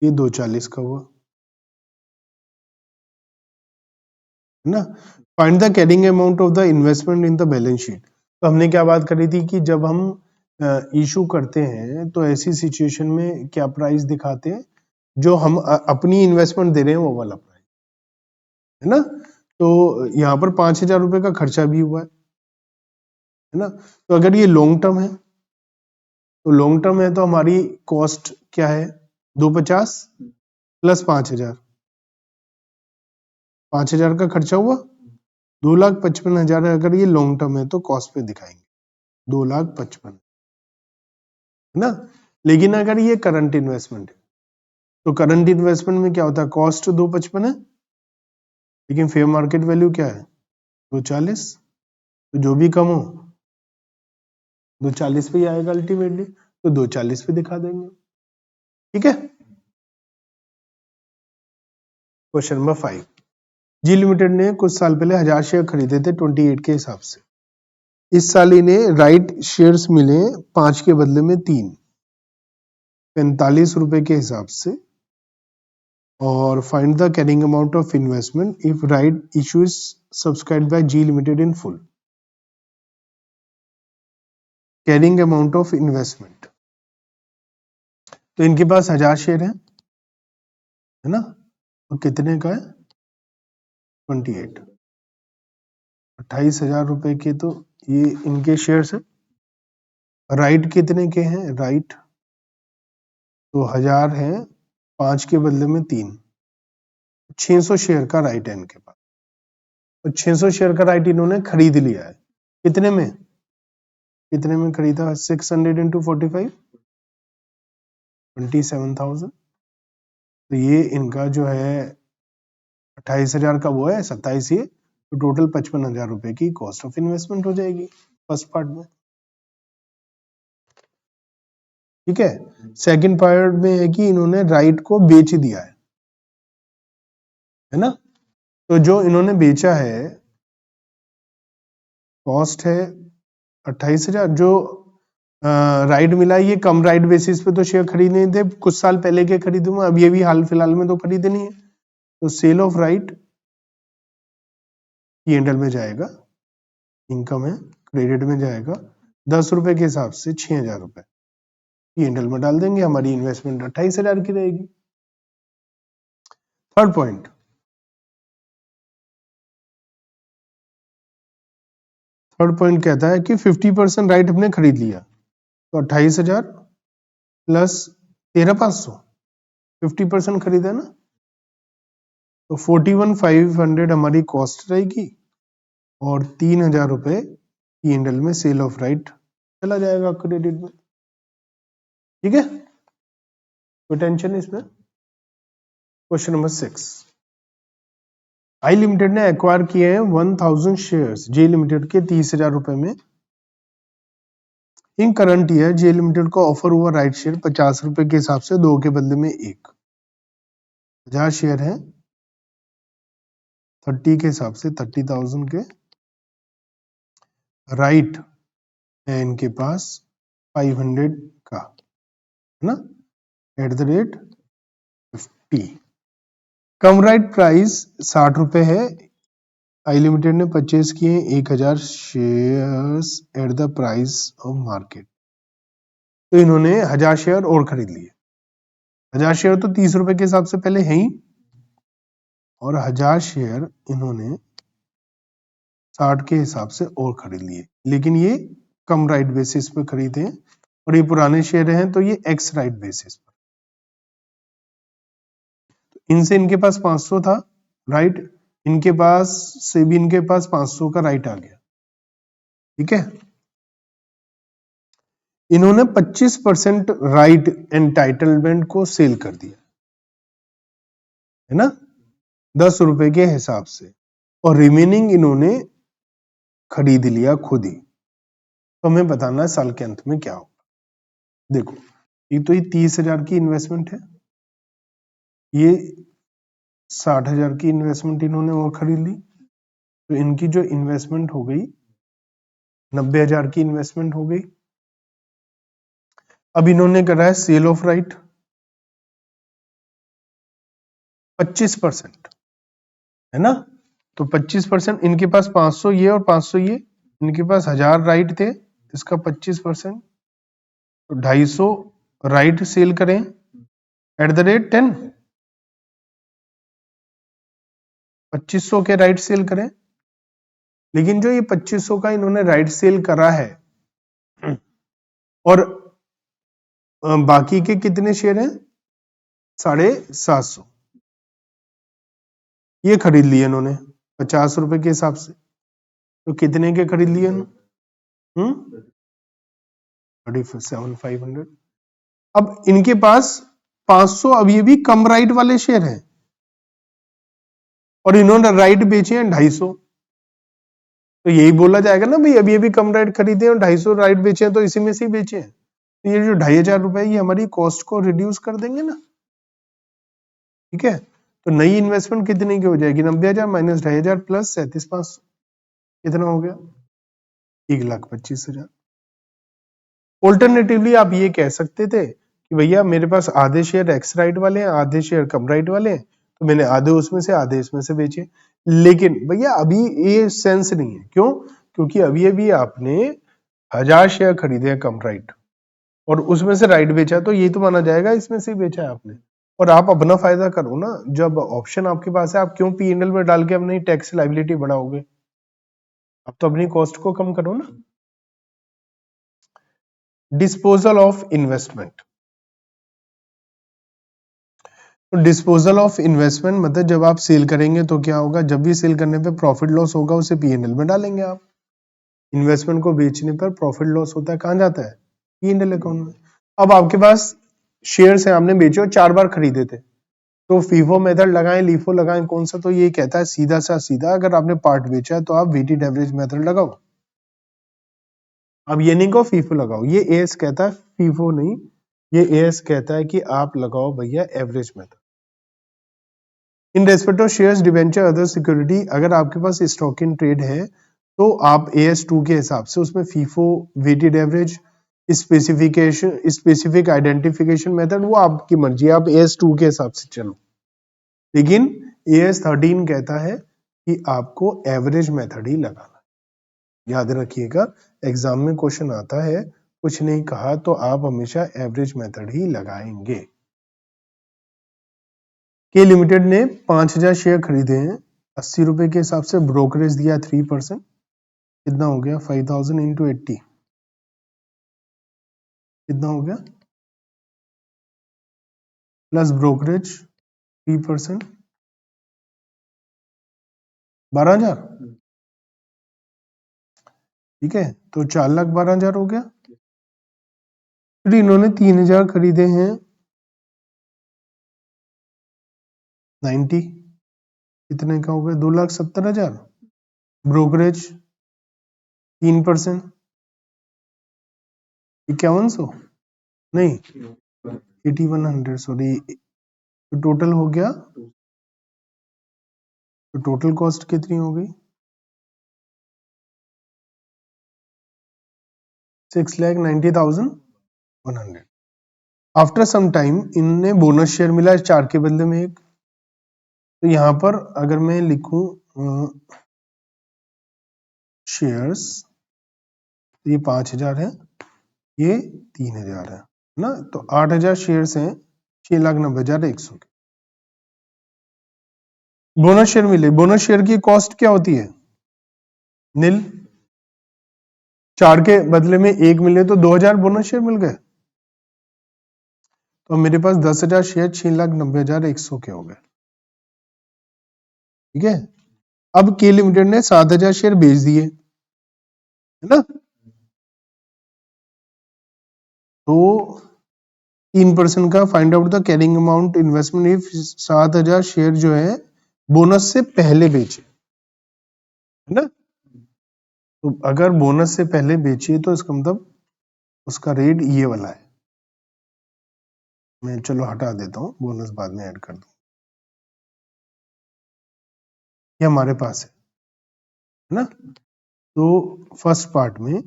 ये 240 का हुआ, है ना। Find the carrying amount of the investment in the balance sheet. तो हमने क्या बात करी थी कि जब हम इशू करते हैं तो ऐसी सिचुएशन में क्या प्राइस दिखाते हैं, जो हम अपनी इन्वेस्टमेंट दे रहे हैं वो वाला प्राइस, है ना। तो यहाँ पर 5,000 रुपए का खर्चा भी हुआ है ना। तो अगर ये लॉन्ग टर्म है तो लॉन्ग टर्म है तो हमारी कॉस्ट क्या है, 250 प्लस 5,000, 5,000 का खर्चा हुआ, 2,55,000 है। अगर ये लॉन्ग टर्म है तो कॉस्ट पे दिखाएंगे 2,55,000, है ना। लेकिन अगर ये करंट इन्वेस्टमेंट है तो करंट इन्वेस्टमेंट में क्या होता है, कॉस्ट 255 है लेकिन फेयर मार्केट वैल्यू क्या है, 240। तो जो भी कम हो 240 पे ही आएगा अल्टीमेटली, तो 240 पे दिखा देंगे। ठीक है, क्वेश्चन नंबर 5। जी लिमिटेड ने कुछ साल पहले 1000 शेयर खरीदे थे 28 के हिसाब से। इस साल इन्हें राइट शेयर्स मिले 5 के बदले में 3, 45 रुपए के हिसाब से। और find the carrying amount of investment if right issue is subscribed by G limited in full. Carrying amount of investment, तो इनके पास 1000 शेयर है ना, तो कितने का है 28, 28,000 रुपए के, तो ये इनके शेयर्स है। राइट कितने के हैं, राइट तो 1000 है, 5 के बदले में 3, 600 शेयर का राइट है इनके पास। तो 600 शेयर का राइट इन्होंने खरीद लिया है, कितने में, कितने में खरीदा, 600 इंटू 45, 27,000। तो ये इनका जो है 28,000 का वो है, 27 ये, तो टोटल 55,000 रुपए की कॉस्ट ऑफ इन्वेस्टमेंट हो जाएगी फर्स्ट पार्ट में। ठीक है, सेकंड पार्ट में है कि इन्होंने राइट को बेच दिया है ना। तो जो इन्होंने बेचा है, कॉस्ट है 28,000, जो राइट मिला, ये कम राइट बेसिस पे तो शेयर खरीदने थे, कुछ साल पहले के खरीदे हुए, अब ये भी हाल फिलहाल में तो खरीदे नहीं है। तो सेल ऑफ राइट P&L में जाएगा, इनकम है, क्रेडिट में जाएगा, 10 रुपए के हिसाब से 6,000 रुपए P&L में डाल देंगे, हमारी इन्वेस्टमेंट 28,000 की रहेगी। थर्ड पॉइंट, कहता है कि 50% राइट हमने खरीद लिया, तो 28,000 प्लस 13,500, 50% खरीदा ना, तो 41,500 हमारी कॉस्ट रहेगी और 3,000 रुपए P&L में सेल ऑफ राइट चला जाएगा क्रेडिट में। ठीक है, कोई टेंशन इसमें। क्वेश्चन नंबर 6, आई लिमिटेड ने एक्वायर किए हैं 1000 शेयर्स जे लिमिटेड के 30,000 रुपए में। इन करंट ईयर जे लिमिटेड को ऑफर हुआ राइट शेयर 50 रुपए के हिसाब से 2 के बदले में 1, 1000 शेयर है, 30 के हिसाब से 30,000 के, राइट है इनके पास 500 का, है ना, at the rate 50। Come right price 60 रुपए है, आई लिमिटेड ने परचेज किए 1000 shares at the price of market. तो इन्होंने 1000 शेयर और खरीद लिए, 1000 शेयर तो 30 रुपए के हिसाब से पहले है ही, और 1000 शेयर इन्होंने 60 के हिसाब से और खरीद लिए, लेकिन ये कम राइट बेसिस पे खरीदे हैं, और ये पुराने शेयर हैं तो ये एक्स राइट बेसिस पर। तो इनसे इनके पास 500 था राइट, इनके पास से भी इनके पास 500 का राइट आ गया। ठीक है, इन्होंने 25% राइट एंटाइटलमेंट को सेल कर दिया, है ना, 10 रुपए के हिसाब से, और रिमेनिंग इन्होंने खरीद लिया खुद ही। तो हमें बताना है साल के अंत में क्या होगा। देखो, ये तो ये 30,000 की इन्वेस्टमेंट है, ये 60,000 की इन्वेस्टमेंट इन्होंने और खरीद ली, तो इनकी जो इन्वेस्टमेंट हो गई 90,000 की इन्वेस्टमेंट हो गई। अब इन्होंने करा है सेल ऑफ राइट 25%, है ना, तो 25%, इनके पास 500 ये और 500 ये, इनके पास 1000 राइट थे, इसका 25%, तो 250 राइट सेल करें एट द रेट 10, 2500 के राइट सेल करें। लेकिन जो ये 2500 का इन्होंने राइट सेल करा है, और बाकी के कितने शेयर हैं 750, ये खरीद लिए इन्होंने 50 रुपए के हिसाब से, तो कितने के खरीद लिए 37,500। अब इनके पास 500 अभी भी कम राइट वाले शेयर हैं, और इन्होंने राइट बेचे हैं 250, तो यही बोला जाएगा ना भाई, अभी अभी कम राइट खरीदे और 250 राइट बेचे हैं, तो इसी में से ही बेचे हैं। तो ये जो 2,500 रुपए ये हमारी कॉस्ट को रिड्यूस कर देंगे ना। ठीक है, तो नई इन्वेस्टमेंट कितने की हो जाएगी, 90,000 माइनस 2,500 प्लस 37,500, कितना हो गया 1,25,000। ऑल्टरनेटिवली आप ये कह सकते थे कि भैया मेरे पास आधे शेयर एक्स राइट वाले हैं, आधे शेयर कम राइट वाले हैं, तो मैंने आधे उसमें से आधे इसमें से बेचे। लेकिन भैया अभी ये सेंस नहीं है, क्यों, क्योंकि अभी अभी आपने 1000 शेयर खरीदे हैं कम राइट, और उसमें से राइट बेचा, तो ये तो माना जाएगा इसमें से ही बेचा है आपने। और आप अपना फायदा करो ना, जब ऑप्शन आपके पास है, आप क्यों पीएनएल में डाल के अपनी टैक्स लाइबिलिटी बढ़ाओगे? आप तो अपनी कॉस्ट को कम करो ना। डिस्पोजल ऑफ इन्वेस्टमेंट, तो डिस्पोजल ऑफ इन्वेस्टमेंट मतलब जब आप सेल करेंगे तो क्या होगा, जब भी सेल करने पे प्रॉफिट लॉस होगा उसे पीएनएल में डालेंगे आप। इन्वेस्टमेंट को बेचने पर प्रॉफिट लॉस होता है, कहां जाता है? पीएनएल अकाउंट में। अब आपके पास शेयर्स है, आपने बेचे और 4 बार खरीदे थे, तो फीफो मेथड लगाएं, लीफो लगाएं, कौन सा? तो ये कहता है सीधा सा सीधा, अगर आपने पार्ट बेचा है तो आप वेटेड एवरेज मेथड लगाओ। अब ये नहीं कहो फीफो लगाओ, ये एएस कहता है, फीफो नहीं, ये एएस कहता है कि आप लगाओ भैया average method. In respect of shares, debenture, other security, अगर आपके पास स्टॉक इन ट्रेड है तो आप AS2 के हिसाब से उसमें FIFO, weighted average, specification, specific identification method, वो आपकी मर्जी, आप AS2 के हिसाब से चलो। लेकिन AS13 कहता है कि आपको एवरेज मेथड ही लगाना। याद रखिएगा, एग्जाम में क्वेश्चन आता है, कुछ नहीं कहा तो आप हमेशा एवरेज मेथड ही लगाएंगे। के लिमिटेड ने 5000 शेयर खरीदे हैं, 80 रुपए के हिसाब से ब्रोकरेज दिया 3%, कितना हो गया? 5000 इंटू 80, कितना हो गया? Plus brokerage 3%, 12,000। ठीक है, तो 4,12,000 हो गया। फिर इन्होंने 3,000 खरीदे हैं 90, कितने का हो गया? 2,70,000। ब्रोकरेज 3%, 5100, नहीं 8100, सॉरी। तो टोटल हो गया, तो टोटल कॉस्ट कितनी हो गई? 6,90,100। आफ्टर सम टाइम इनने बोनस शेयर मिला है 4 के बदले में 1। तो यहां पर अगर मैं लिखूं शेयर्स, ये 5,000 है, ये 3,000 है ना, तो 8,000 शेयर्स हैं 6,90,100 के। बोनस शेयर मिले, बोनस शेयर की कॉस्ट क्या होती है? नील। 4 के बदले में 1 मिले तो 2,000 बोनस शेयर मिल गए, तो मेरे पास 10,000 शेयर 6,90,100 के हो गए। ठीक है, अब के लिमिटेड ने 7,000 शेयर बेच दिए, है ना, तो 3% का find out the carrying amount investment if 7,000 share जो है बोनस से पहले बेचे, है ना। तो अगर बोनस से पहले बेचिए तो इसका मतलब उसका रेट ये वाला है। मैं चलो हटा देता हूं, बोनस बाद में ऐड कर दूं, ये हमारे पास है ना। तो फर्स्ट पार्ट में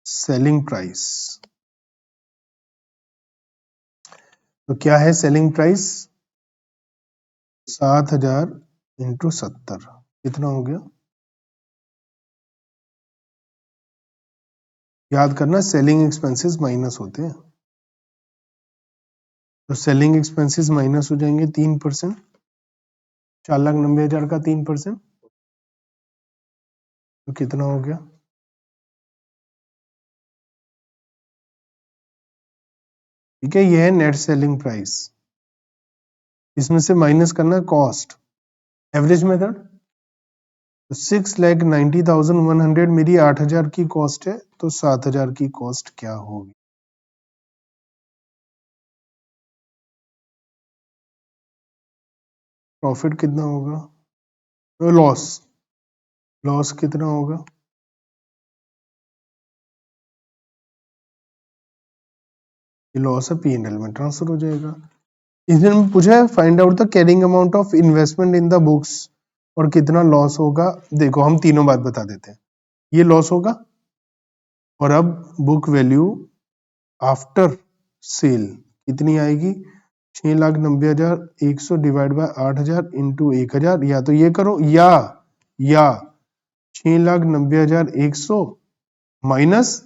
सेलिंग प्राइस, तो क्या है सेलिंग प्राइस? 7,000 इंटू 70, कितना हो गया? याद करना, सेलिंग एक्सपेंसेस माइनस होते हैं, तो सेलिंग एक्सपेंसेस माइनस हो जाएंगे 3%, 4,90,000 का 3%, तो कितना हो गया? ठीक है, ये है नेट सेलिंग प्राइस, इसमें से माइनस करना कॉस्ट, एवरेज मेथड। तो 6,90,100 मेरी 8,000 की कॉस्ट है, तो 7,000 की कॉस्ट क्या होगी? प्रॉफिट कितना होगा? लॉस, लॉस कितना होगा? ये लॉस है, पीएनएल में ट्रांसफर हो जाएगा। इसमें पूछा है find out the carrying amount of investment in the books, और कितना लॉस होगा। देखो हम तीनों बात बता देते हैं, ये लॉस होगा, और अब बुक वैल्यू आफ्टर सेल कितनी आएगी? 6,90,100 डिवाइड बाय 8,000 इंटू 1,000, या तो ये करो, या 6,90,100 माइनस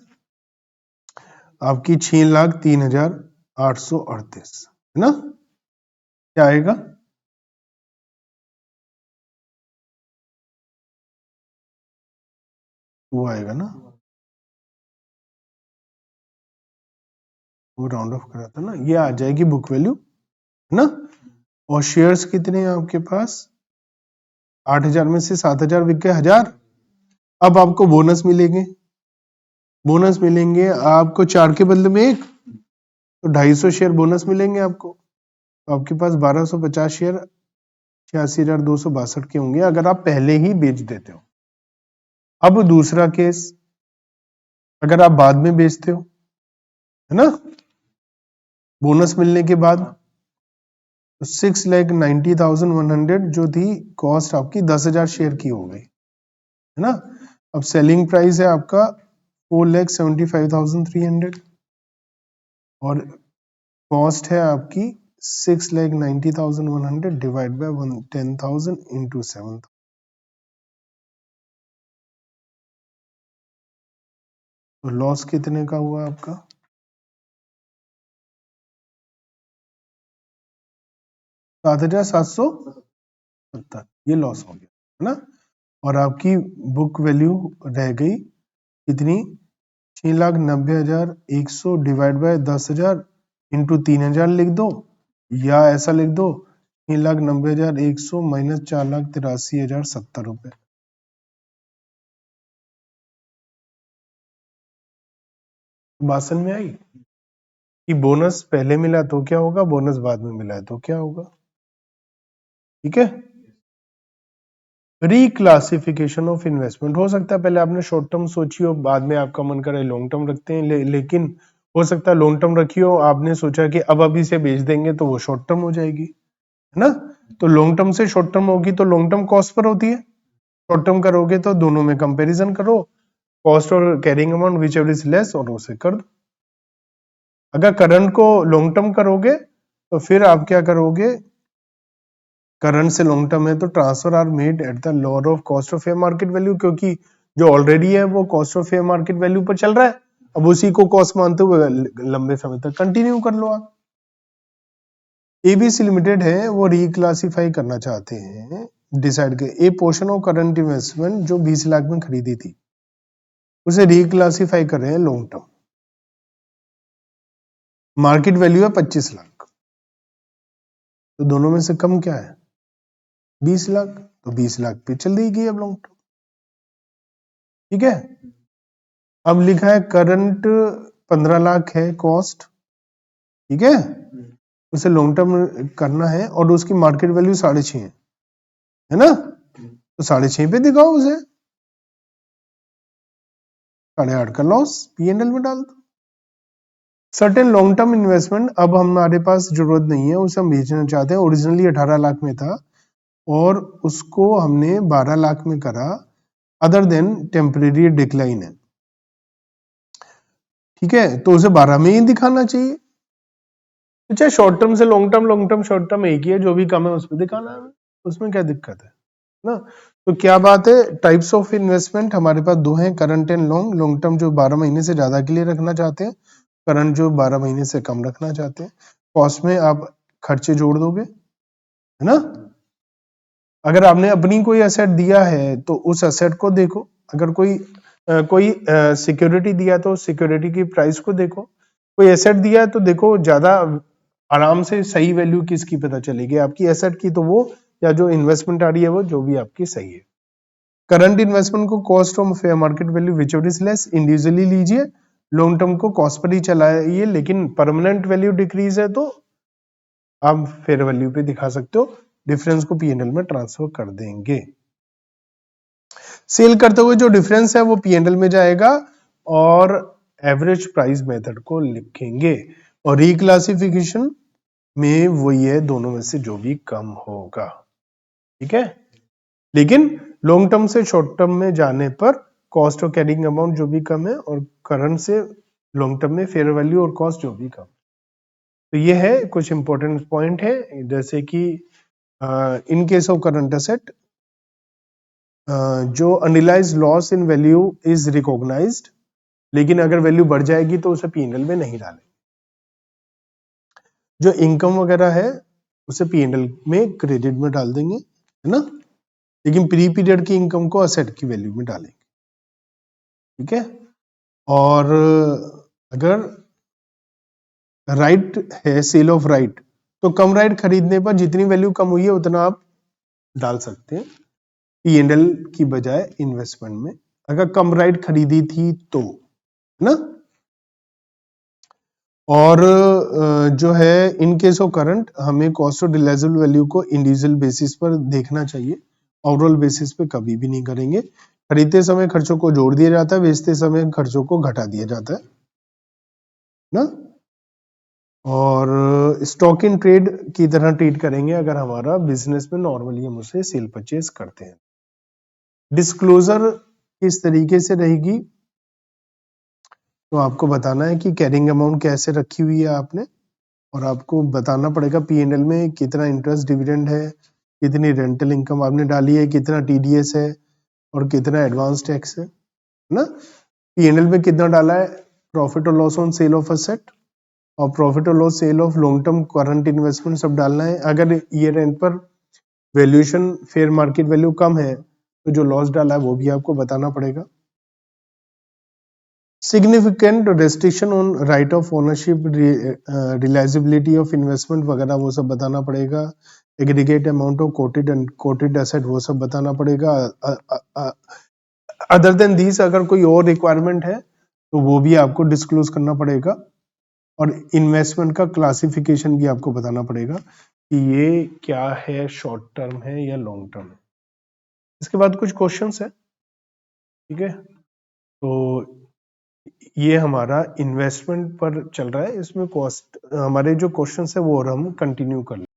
आपकी 6,03,838 है ना। क्या आएगा? वो आएगा ना, वो राउंड ऑफ करा था ना, ये आ जाएगी बुक वैल्यू है ना। और शेयर्स कितने हैं आपके पास? 8,000 में से 7,000 बिक गए, 1,000। अब आपको बोनस मिलेंगे, बोनस मिलेंगे आपको 4 के बदले में 1, तो 250 शेयर बोनस मिलेंगे आपको। तो आपके पास 1250 शेयर 86,262 के होंगे अगर आप पहले ही बेच देते हो। अब दूसरा केस, अगर आप बाद में बेचते हो, है ना, बोनस मिलने के बाद, तो 6,90,100 जो थी कॉस्ट आपकी 10,000 शेयर की हो गई, है ना। अब सेलिंग प्राइस है आपका 4,75,300 और कॉस्ट है आपकी 6,90,100 डिवाइड बाय 10,000 इंटू 7। तो लॉस कितने का हुआ आपका? 7,770, ये लॉस हो गया, है ना। और आपकी बुक वैल्यू रह गई कितनी? 6,90,100 डिवाइड बाय 10,000 इंटू 3,000 लिख दो, या ऐसा लिख दो 6,90,100 माइनस 4,83,070 रुपए। बात समझ में आई कि बोनस पहले मिला तो क्या होगा, बोनस बाद में मिला है तो क्या होगा? ठीक है। रिक्लासिफिकेशन ऑफ इन्वेस्टमेंट, हो सकता है पहले आपने शॉर्ट टर्म सोची हो, बाद में आपका मन करे लॉन्ग टर्म रखते हैं, लेकिन हो सकता है लॉन्ग टर्म रखी हो, आपने सोचा कि अब अभी से बेच देंगे तो वो शॉर्ट टर्म हो जाएगी, है ना। तो लॉन्ग टर्म से शॉर्ट टर्म होगी तो लॉन्ग टर्म कॉस्ट पर होती है, शॉर्ट टर्म करोगे तो दोनों में कंपैरिजन करो, कॉस्ट और carrying amount which ever is less और उसे कर दो। अगर करंट को लॉन्ग टर्म करोगे तो फिर आप क्या करोगे, करंट से लॉन्ग टर्म है तो transfer R made at the lower of cost of fair market value, क्योंकि जो ऑलरेडी है वो cost of fair market value पर चल रहा है, अब उसी को कॉस्ट मानते हुए लंबे समय तक कंटिन्यू कर लो आप। एबीसी लिमिटेड है वो रिक्लासिफाई करना चाहते हैं, डिसाइड कर ए पोर्शन ऑफ करंट इन्वेस्टमेंट जो 20 लाख में खरीदी थी उसे रिक्लासिफाई कर रहे हैं लॉन्ग टर्म, मार्केट वैल्यू है 25 लाख, तो दोनों में से कम क्या है? 20 लाख, तो 20 लाख पे चल देगी अब लॉन्ग टर्म। ठीक है। अब लिखा है करंट 15 लाख है कॉस्ट, ठीक है, उसे लॉन्ग टर्म करना है और उसकी मार्केट वैल्यू 6.5 है ना, तो 6.5 पे दिखाओ उसे, 8.5 का लॉस P&L में डाल दो। सर्टेन लॉन्ग टर्म इन्वेस्टमेंट अब हमारे पास जरूरत नहीं है, उसे हम बेचना चाहते हैं, ओरिजिनली 18 लाख में था और उसको हमने 12 लाख में करा, अदर देन टेम्परेरी डिक्लाइन है, ठीक है, तो उसे 12 में ही दिखाना चाहिए। तो चाहे शॉर्ट टर्म से लॉन्ग टर्म शॉर्ट टर्म एक ही है, जो भी कम है उस पर दिखाना है, उसमें क्या दिक्कत है ना। तो क्या बात है, टाइप्स ऑफ इन्वेस्टमेंट हमारे पास दो हैं, current and long. Long term जो 12 महीने से ज्यादा के लिए रखना चाहते हैं, करंट जो 12 महीने से कम रखना चाहते हैं। कॉस्ट में आप खर्चे जोड़ दोगे, है ना। अगर आपने अपनी कोई एसेट दिया है तो उस एसेट को देखो, अगर कोई सिक्योरिटी दिया तो सिक्योरिटी की प्राइस को देखो, कोई एसेट दिया है तो देखो ज्यादा आराम से सही वैल्यू किसकी पता चलेगी, आपकी एसेट की तो वो, या जो इन्वेस्टमेंट आ रही है वो, जो भी आपकी सही है। करंट इन्वेस्टमेंट को cost of fair market value which is less individually लीजिए, लॉन्ग टर्म को कॉस्ट पर ही चलाइए, लेकिन परमानेंट वैल्यू डिक्रीज है तो आप फेयर वैल्यू पे दिखा सकते हो, डिफरेंस को P&L में ट्रांसफर कर देंगे। सेल करते हुए जो डिफरेंस है वो P&L में जाएगा और एवरेज प्राइस मेथड को लिखेंगे, और रिक्लासिफिकेशन में वही है, दोनों में से जो भी कम होगा, ठीक है। लेकिन लॉन्ग टर्म से शॉर्ट टर्म में जाने पर कॉस्ट ऑफ कैरिंग अमाउंट जो भी कम है, और करंट से लॉन्ग टर्म में फेयर वैल्यू और कॉस्ट जो भी कम। तो ये है कुछ इंपॉर्टेंट पॉइंट है, जैसे कि in case of current asset जो unrealised loss in value is recognised लेकिन अगर वैल्यू बढ़ जाएगी तो उसे P&L में नहीं डालेंगे। जो इनकम वगैरह है उसे P&L में क्रेडिट में डाल देंगे, है ना, लेकिन प्री पीरियड की इनकम को असेट की वैल्यू में डालेंगे, ठीक है। और अगर राइट है, सेल ऑफ राइट, तो कम राइट खरीदने पर जितनी वैल्यू कम हुई है उतना आप डाल सकते हैं P&L की बजाय इन्वेस्टमेंट में, अगर कम राइट खरीदी थी तो, है ना। और जो है इन केस ऑफ करंट हमें कॉस्ट ऑफ रिलायजेबल वैल्यू को इंडिविजुअल बेसिस पर देखना चाहिए, ओवरऑल बेसिस पे कभी भी नहीं करेंगे। खरीदते समय खर्चों को जोड़ दिया जाता है, बेचते समय खर्चों को घटा दिया जाता है ना। और स्टॉक इन ट्रेड की तरह ट्रीट करेंगे अगर हमारा बिजनेस में नॉर्मली हम उसे सेल परचेज करते हैं। डिस्क्लोजर किस तरीके से रहेगी, तो आपको बताना है कि कैरिंग अमाउंट कैसे रखी हुई है आपने, और आपको बताना पड़ेगा P&L में कितना इंटरेस्ट डिविडेंड है, कितनी रेंटल इनकम आपने डाली है, कितना TDS है और कितना एडवांस टैक्स है ना। P&L में कितना डाला है, प्रॉफिट और loss on sale of asset और प्रॉफिट और loss sale of long term current investment सब डालना है। अगर ईयर एंड पर वैल्यूएशन फेयर मार्केट वैल्यू कम है तो जो लॉस डाला है वो भी आपको बताना पड़ेगा। Significant restriction on right of ownership, realisability of investment वगैरह वो सब बताना पड़ेगा। Aggregate amount of quoted and quoted asset वो सब बताना पड़ेगा। अदर देन दिस अगर कोई और रिक्वायरमेंट है तो वो भी आपको डिस्क्लोज करना पड़ेगा। और इन्वेस्टमेंट का क्लासिफिकेशन भी आपको बताना पड़ेगा कि ये क्या है, शॉर्ट टर्म है या लॉन्ग टर्म है। इसके बाद कुछ क्वेश्चंस है, ठीक है। तो ये हमारा इन्वेस्टमेंट पर चल रहा है, इसमें कॉस्ट हमारे जो क्वेश्चंस है वो और हम कंटिन्यू कर लें।